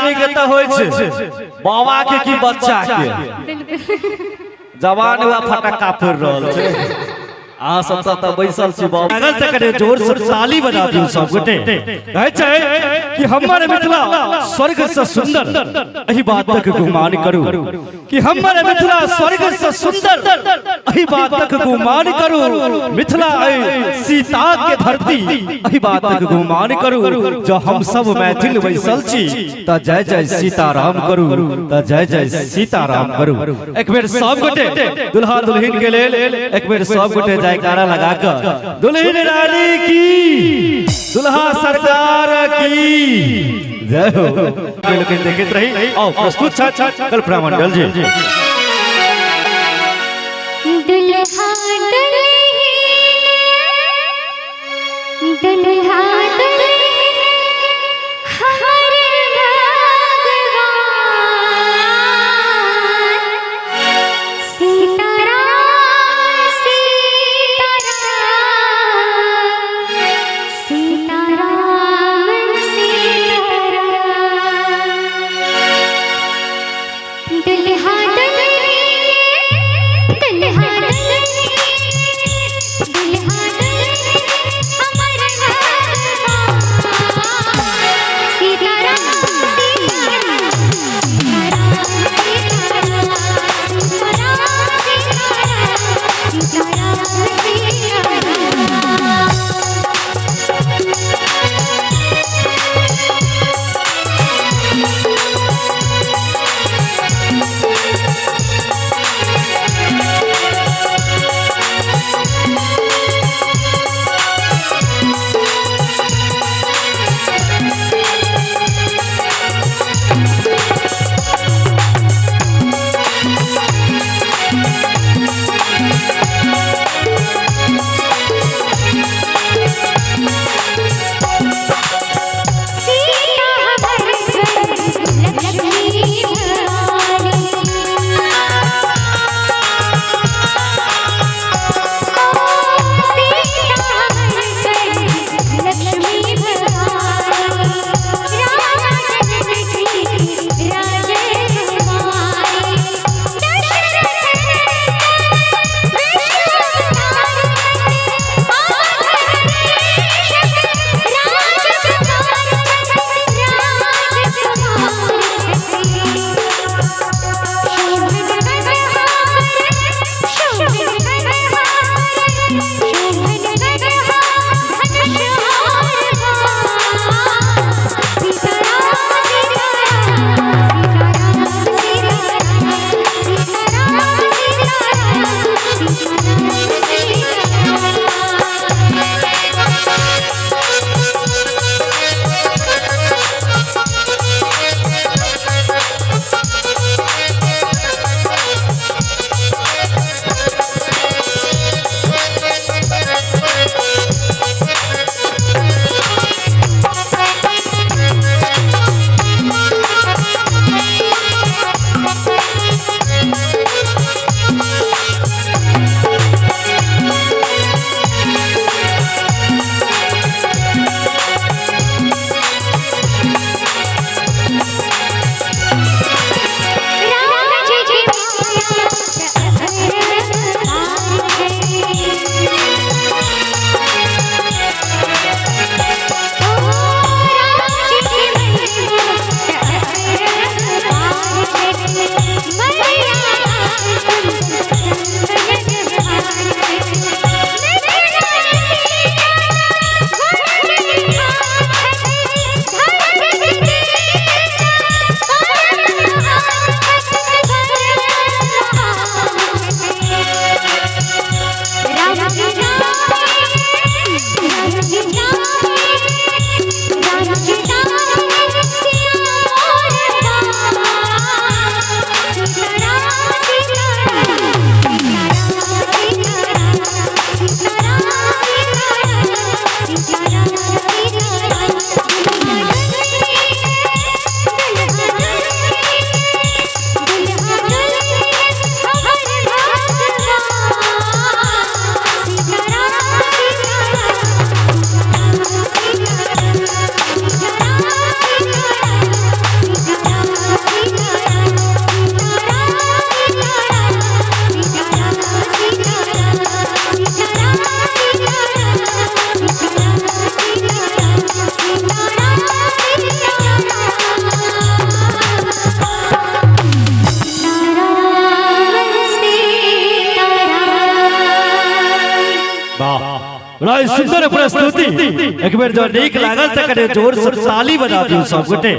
आदमी के तो होय छे बाबा के की बच्चा के जवान हुआ फटक्का फोड़ रहल छे आ सब त बैसल छी बाबा अगर तक जोर से ताली बजा दियो सब गोटे कहै छै कि हमर मिथिला स्वर्ग से सुंदर एही बात तक गुमान करू कि हमर मिथिला स्वर्ग से सुंदर एही बात तक गुमान करू मिथिला सीता के धरती एही बात तक गुमान करू जो हम सब मैथिल बैसल छी त जय जय सीताराम करू त जय जय सीताराम करू एक बेर सब गोटे दुल्हा दुल्हन के लेल एक बेर सब गोटे जयकारा लगाकर दुल्हन रानी की दुल्हा सरकार की जय हो। लेकिन देखित रही आओ प्रस्तुत कल्पना मंडल जी। दुल्हा दुल्हा बड़ा सुंदर प्रस्तुति एक बेर जो नीक लागल त कने जोर से ताली बजा दियौ सब गोटे।